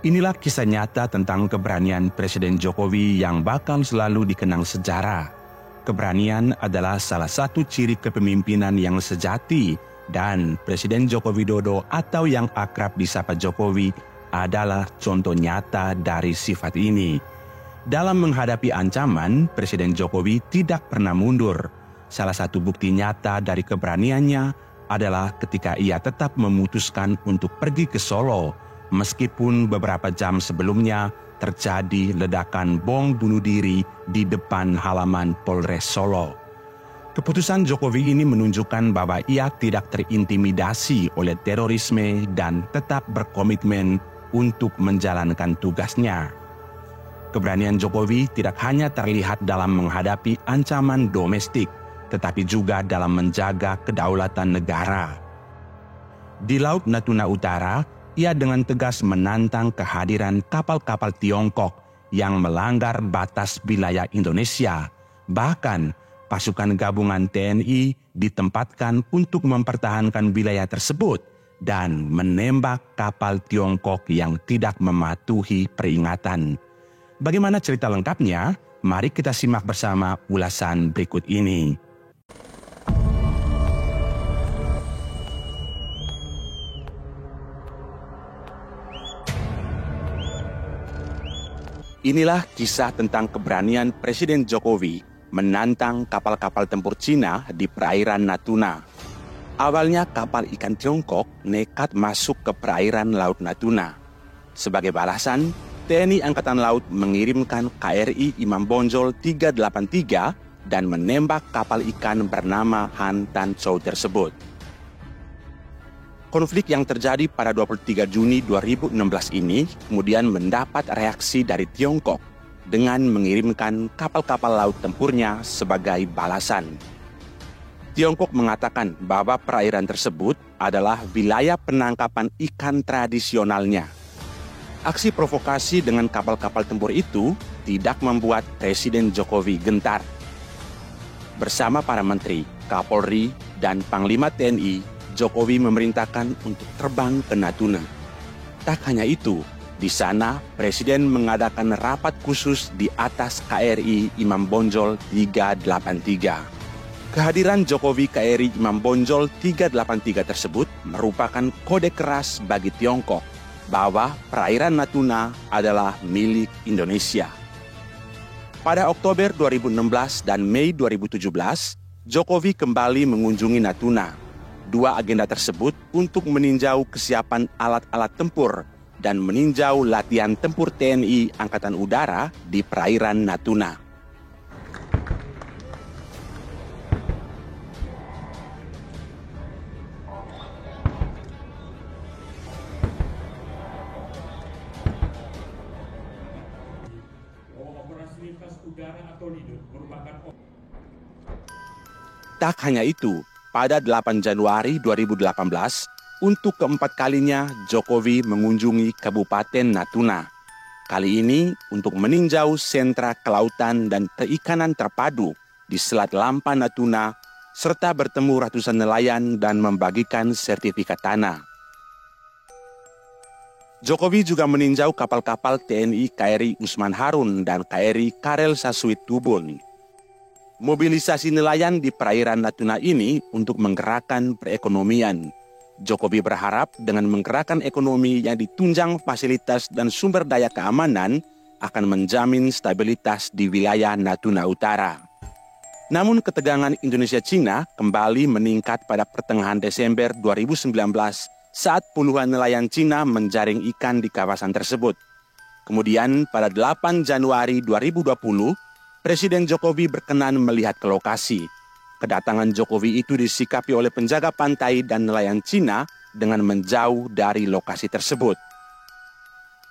Inilah kisah nyata tentang keberanian Presiden Jokowi yang bakal selalu dikenang sejarah. Keberanian adalah salah satu ciri kepemimpinan yang sejati, dan Presiden Joko Widodo atau yang akrab disapa Jokowi adalah contoh nyata dari sifat ini. Dalam menghadapi ancaman, Presiden Jokowi tidak pernah mundur. Salah satu bukti nyata dari keberaniannya adalah ketika ia tetap memutuskan untuk pergi ke Solo, meskipun beberapa jam sebelumnya terjadi ledakan bom bunuh diri di depan halaman Polres Solo. Keputusan Jokowi ini menunjukkan bahwa ia tidak terintimidasi oleh terorisme dan tetap berkomitmen untuk menjalankan tugasnya. Keberanian Jokowi tidak hanya terlihat dalam menghadapi ancaman domestik, tetapi juga dalam menjaga kedaulatan negara. Di Laut Natuna Utara, ia dengan tegas menantang kehadiran kapal-kapal Tiongkok yang melanggar batas wilayah Indonesia. Bahkan, pasukan gabungan TNI ditempatkan untuk mempertahankan wilayah tersebut dan menembak kapal Tiongkok yang tidak mematuhi peringatan. Bagaimana cerita lengkapnya? Mari kita simak bersama ulasan berikut ini. Inilah kisah tentang keberanian Presiden Jokowi menantang kapal-kapal tempur Cina di perairan Natuna. Awalnya kapal ikan Tiongkok nekat masuk ke perairan Laut Natuna. Sebagai balasan, TNI Angkatan Laut mengirimkan KRI Imam Bonjol 383 dan menembak kapal ikan bernama Han Tan Chow tersebut. Konflik yang terjadi pada 23 Juni 2016 ini kemudian mendapat reaksi dari Tiongkok dengan mengirimkan kapal-kapal laut tempurnya sebagai balasan. Tiongkok mengatakan bahwa perairan tersebut adalah wilayah penangkapan ikan tradisionalnya. Aksi provokasi dengan kapal-kapal tempur itu tidak membuat Presiden Jokowi gentar. Bersama para menteri, Kapolri, dan Panglima TNI, Jokowi memerintahkan untuk terbang ke Natuna. Tak hanya itu, di sana Presiden mengadakan rapat khusus di atas KRI Imam Bonjol 383. Kehadiran Jokowi KRI Imam Bonjol 383 tersebut merupakan kode keras bagi Tiongkok bahwa perairan Natuna adalah milik Indonesia. Pada Oktober 2016 dan Mei 2017, Jokowi kembali mengunjungi Natuna. Dua agenda tersebut untuk meninjau kesiapan alat-alat tempur dan meninjau latihan tempur TNI Angkatan Udara di perairan Natuna. Operasi lintas udara atau LIDU merupakan. Tak hanya itu, pada 8 Januari 2018, untuk keempat kalinya Jokowi mengunjungi Kabupaten Natuna. Kali ini untuk meninjau sentra kelautan dan perikanan terpadu di Selat Lampa Natuna, serta bertemu ratusan nelayan dan membagikan sertifikat tanah. Jokowi juga meninjau kapal-kapal TNI KRI Usman Harun dan KRI Karel Sasuit Tubun. Mobilisasi nelayan di perairan Natuna ini untuk menggerakkan perekonomian. Jokowi berharap dengan menggerakkan ekonomi yang ditunjang fasilitas dan sumber daya keamanan akan menjamin stabilitas di wilayah Natuna Utara. Namun ketegangan Indonesia-Cina kembali meningkat pada pertengahan Desember 2019 saat puluhan nelayan Cina menjaring ikan di kawasan tersebut. Kemudian pada 8 Januari 2020, Presiden Jokowi berkenan melihat ke lokasi. Kedatangan Jokowi itu disikapi oleh penjaga pantai dan nelayan Cina dengan menjauh dari lokasi tersebut.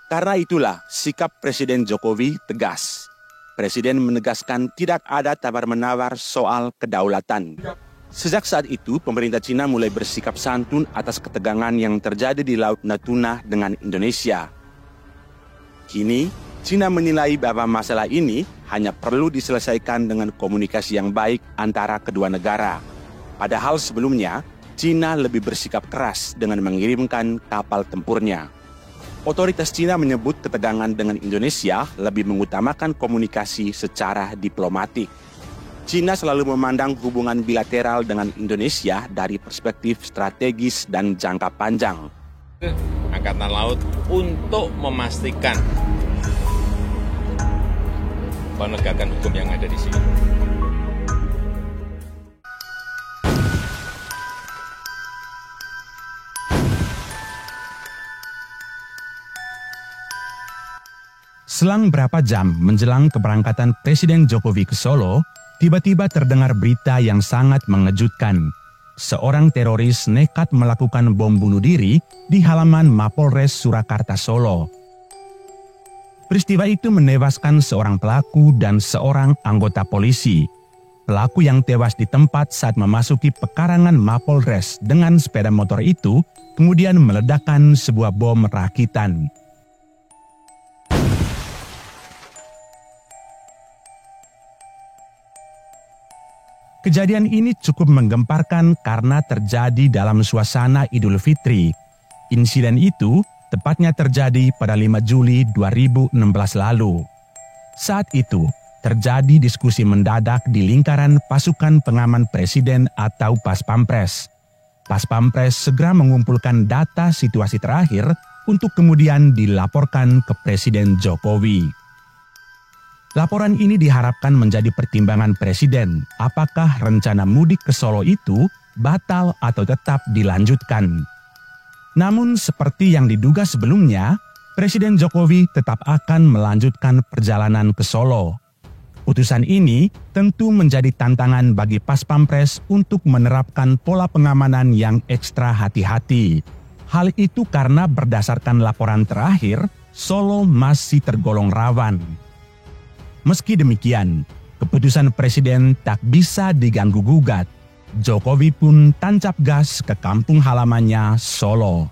Karena itulah sikap Presiden Jokowi tegas. Presiden menegaskan tidak ada tawar-menawar soal kedaulatan. Sejak saat itu, pemerintah Cina mulai bersikap santun atas ketegangan yang terjadi di Laut Natuna dengan Indonesia. Kini, Cina menilai bahwa masalah ini hanya perlu diselesaikan dengan komunikasi yang baik antara kedua negara. Padahal sebelumnya, Cina lebih bersikap keras dengan mengirimkan kapal tempurnya. Otoritas Cina menyebut ketegangan dengan Indonesia lebih mengutamakan komunikasi secara diplomatik. Cina selalu memandang hubungan bilateral dengan Indonesia dari perspektif strategis dan jangka panjang. Angkatan Laut untuk memastikan penegakan hukum yang ada di sini. Selang berapa jam menjelang keberangkatan Presiden Jokowi ke Solo, tiba-tiba terdengar berita yang sangat mengejutkan. Seorang teroris nekat melakukan bom bunuh diri di halaman Mapolres Surakarta, Solo. Peristiwa itu menewaskan seorang pelaku dan seorang anggota polisi. Pelaku yang tewas di tempat saat memasuki pekarangan Mapolres dengan sepeda motor itu kemudian meledakkan sebuah bom rakitan. Kejadian ini cukup menggemparkan karena terjadi dalam suasana Idul Fitri. Insiden itu tepatnya terjadi pada 5 Juli 2016 lalu. Saat itu, terjadi diskusi mendadak di lingkaran pasukan pengaman presiden atau Paspampres. Paspampres segera mengumpulkan data situasi terakhir untuk kemudian dilaporkan ke Presiden Jokowi. Laporan ini diharapkan menjadi pertimbangan Presiden apakah rencana mudik ke Solo itu batal atau tetap dilanjutkan. Namun seperti yang diduga sebelumnya, Presiden Jokowi tetap akan melanjutkan perjalanan ke Solo. Putusan ini tentu menjadi tantangan bagi Paspampres untuk menerapkan pola pengamanan yang ekstra hati-hati. Hal itu karena berdasarkan laporan terakhir, Solo masih tergolong rawan. Meski demikian, keputusan Presiden tak bisa diganggu-gugat. Jokowi pun tancap gas ke kampung halamannya, Solo.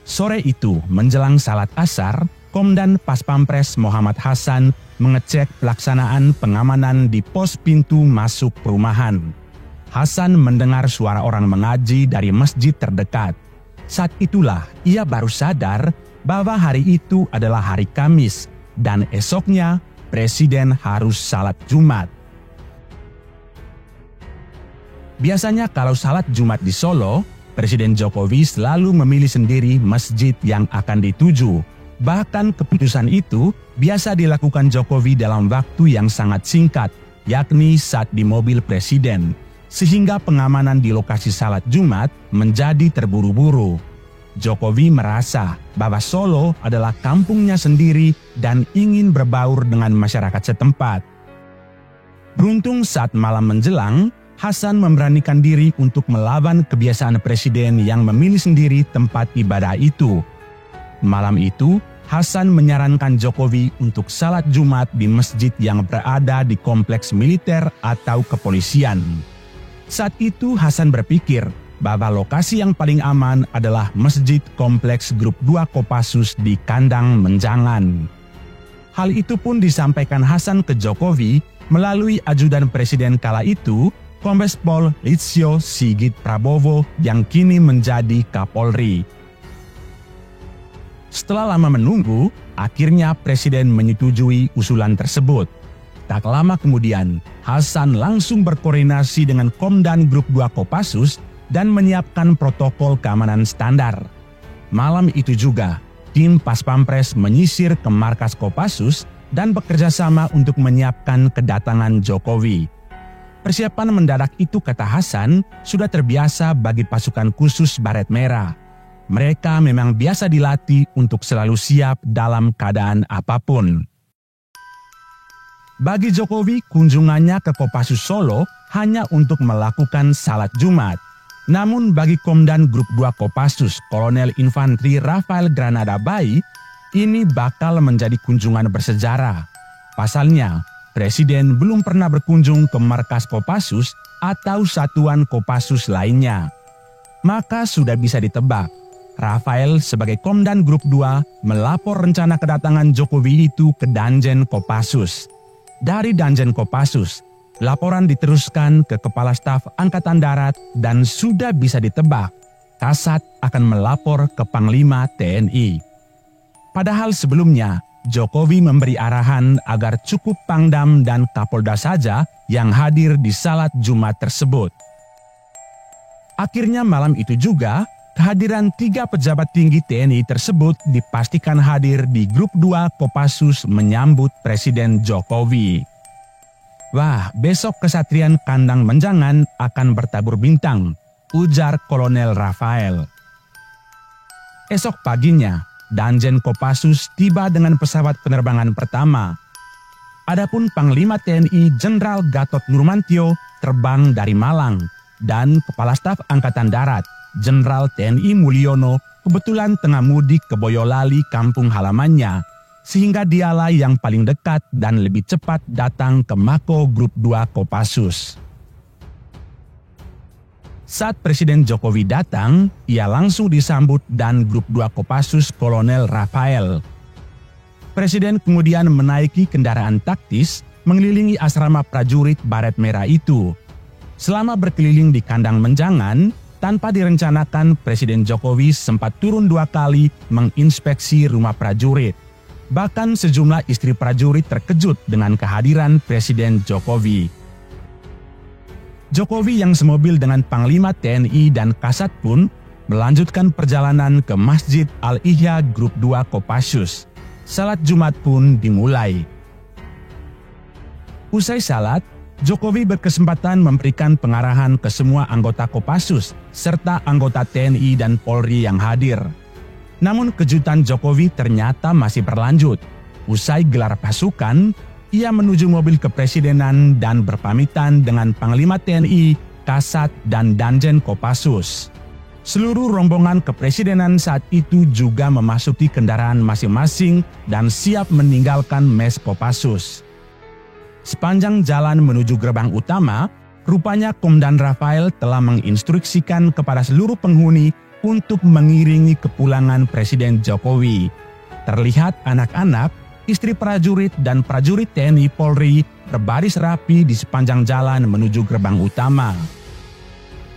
Sore itu, menjelang salat asar, Komandan Paspampres Muhammad Hasan mengecek pelaksanaan pengamanan di pos pintu masuk perumahan. Hasan mendengar suara orang mengaji dari masjid terdekat. Saat itulah ia baru sadar bahwa hari itu adalah hari Kamis dan esoknya Presiden harus salat Jumat. Biasanya kalau salat Jumat di Solo, Presiden Jokowi selalu memilih sendiri masjid yang akan dituju. Bahkan keputusan itu biasa dilakukan Jokowi dalam waktu yang sangat singkat, yakni saat di mobil Presiden. Sehingga pengamanan di lokasi salat Jumat menjadi terburu-buru. Jokowi merasa bahwa Solo adalah kampungnya sendiri dan ingin berbaur dengan masyarakat setempat. Beruntung saat malam menjelang, Hasan memberanikan diri untuk melawan kebiasaan Presiden yang memilih sendiri tempat ibadah itu. Malam itu, Hasan menyarankan Jokowi untuk salat Jumat di masjid yang berada di kompleks militer atau kepolisian. Saat itu Hasan berpikir bahwa lokasi yang paling aman adalah masjid kompleks Grup 2 Kopassus di Kandang Menjangan. Hal itu pun disampaikan Hasan ke Jokowi melalui ajudan Presiden kala itu, Kombes Pol Listio Sigit Prabowo yang kini menjadi Kapolri. Setelah lama menunggu, akhirnya Presiden menyetujui usulan tersebut. Tak lama kemudian, Hasan langsung berkoordinasi dengan Komandan Grup 2 Kopassus dan menyiapkan protokol keamanan standar. Malam itu juga, tim Paspampres menyisir ke markas Kopassus dan bekerja sama untuk menyiapkan kedatangan Jokowi. Persiapan mendadak itu, kata Hasan, sudah terbiasa bagi pasukan khusus Baret Merah. Mereka memang biasa dilatih untuk selalu siap dalam keadaan apapun. Bagi Jokowi, kunjungannya ke Kopassus Solo hanya untuk melakukan salat Jumat. Namun bagi Komandan Grup 2 Kopassus, Kolonel Infantri Rafael Granada Bai, ini bakal menjadi kunjungan bersejarah. Pasalnya, Presiden belum pernah berkunjung ke markas Kopassus atau satuan Kopassus lainnya. Maka sudah bisa ditebak, Rafael sebagai Komandan Grup 2 melapor rencana kedatangan Jokowi itu ke Danjen Kopassus. Dari Danjen Kopassus, laporan diteruskan ke Kepala Staf Angkatan Darat dan sudah bisa ditebak, Kasat akan melapor ke Panglima TNI. Padahal sebelumnya, Jokowi memberi arahan agar cukup Pangdam dan Kapolda saja yang hadir di salat Jumat tersebut. Akhirnya malam itu juga, kehadiran 3 pejabat tinggi TNI tersebut dipastikan hadir di Grup 2 Kopassus menyambut Presiden Jokowi. Wah, besok Kesatrian Kandang Menjangan akan bertabur bintang, ujar Kolonel Rafael. Esok paginya, Danjen Kopassus tiba dengan pesawat penerbangan pertama. Adapun Panglima TNI Jenderal Gatot Nurmantio terbang dari Malang dan Kepala Staf Angkatan Darat Jenderal TNI Mulyono kebetulan tengah mudik ke Boyolali kampung halamannya, sehingga dialah yang paling dekat dan lebih cepat datang ke Mako Grup 2 Kopassus. Saat Presiden Jokowi datang, ia langsung disambut dan Grup 2 Kopassus Kolonel Rafael. Presiden kemudian menaiki kendaraan taktis mengelilingi asrama prajurit baret merah itu. Selama berkeliling di Kandang Menjangan, tanpa direncanakan Presiden Jokowi sempat turun 2 kali menginspeksi rumah prajurit. Bahkan sejumlah istri prajurit terkejut dengan kehadiran Presiden Jokowi. Jokowi yang semobil dengan Panglima TNI dan Kasat pun melanjutkan perjalanan ke Masjid Al-Ihya Grup 2 Kopassus. Salat Jumat pun dimulai. Usai salat, Jokowi berkesempatan memberikan pengarahan ke semua anggota Kopassus serta anggota TNI dan Polri yang hadir. Namun kejutan Jokowi ternyata masih berlanjut. Usai gelar pasukan, ia menuju mobil kepresidenan dan berpamitan dengan Panglima TNI, Kasat, dan Danjen Kopassus. Seluruh rombongan kepresidenan saat itu juga memasuki kendaraan masing-masing dan siap meninggalkan mes Kopassus. Sepanjang jalan menuju gerbang utama, rupanya Komandan Rafael telah menginstruksikan kepada seluruh penghuni untuk mengiringi kepulangan Presiden Jokowi. Terlihat anak-anak, istri prajurit dan prajurit TNI Polri berbaris rapi di sepanjang jalan menuju gerbang utama.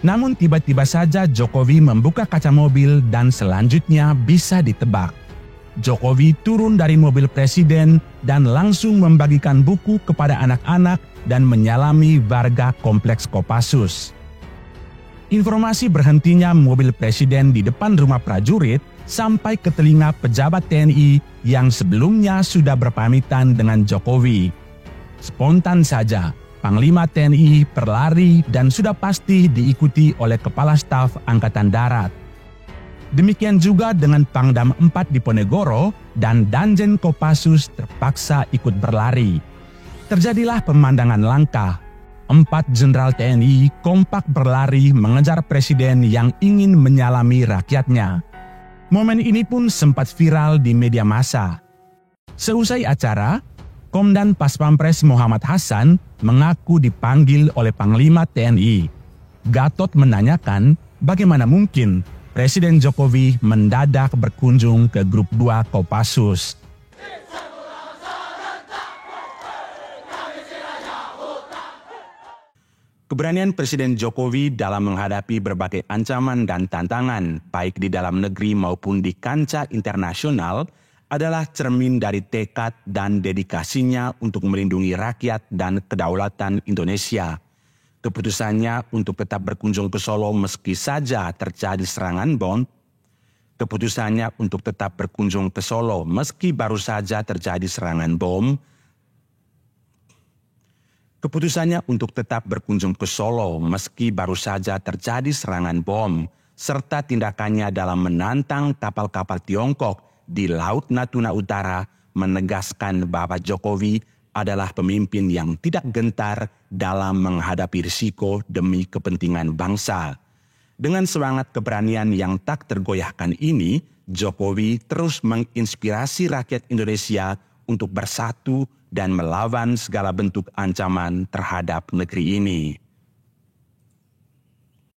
Namun tiba-tiba saja Jokowi membuka kaca mobil dan selanjutnya bisa ditebak. Jokowi turun dari mobil presiden dan langsung membagikan buku kepada anak-anak dan menyalami warga kompleks Kopassus. Informasi berhentinya mobil presiden di depan rumah prajurit sampai ke telinga pejabat TNI yang sebelumnya sudah berpamitan dengan Jokowi. Spontan saja, Panglima TNI berlari dan sudah pasti diikuti oleh Kepala Staf Angkatan Darat. Demikian juga dengan Pangdam 4 di Ponegoro dan Danjen Kopassus terpaksa ikut berlari. Terjadilah pemandangan langka. 4 jenderal TNI kompak berlari mengejar presiden yang ingin menyalami rakyatnya. Momen ini pun sempat viral di media massa. Seusai acara, Komandan Paspampres Muhammad Hasan mengaku dipanggil oleh Panglima TNI. Gatot menanyakan bagaimana mungkin Presiden Jokowi mendadak berkunjung ke Grup 2 Kopassus. Keberanian Presiden Jokowi dalam menghadapi berbagai ancaman dan tantangan, baik di dalam negeri maupun di kancah internasional, adalah cermin dari tekad dan dedikasinya untuk melindungi rakyat dan kedaulatan Indonesia. Keputusannya untuk tetap berkunjung ke Solo meski saja terjadi serangan bom, keputusannya untuk tetap berkunjung ke Solo meski baru saja terjadi serangan bom, keputusannya untuk tetap berkunjung ke Solo meski baru saja terjadi serangan bom, serta tindakannya dalam menantang kapal-kapal Tiongkok di Laut Natuna Utara menegaskan bahwa Jokowi adalah pemimpin yang tidak gentar dalam menghadapi risiko demi kepentingan bangsa. Dengan semangat keberanian yang tak tergoyahkan ini, Jokowi terus menginspirasi rakyat Indonesia untuk bersatu dan melawan segala bentuk ancaman terhadap negeri ini.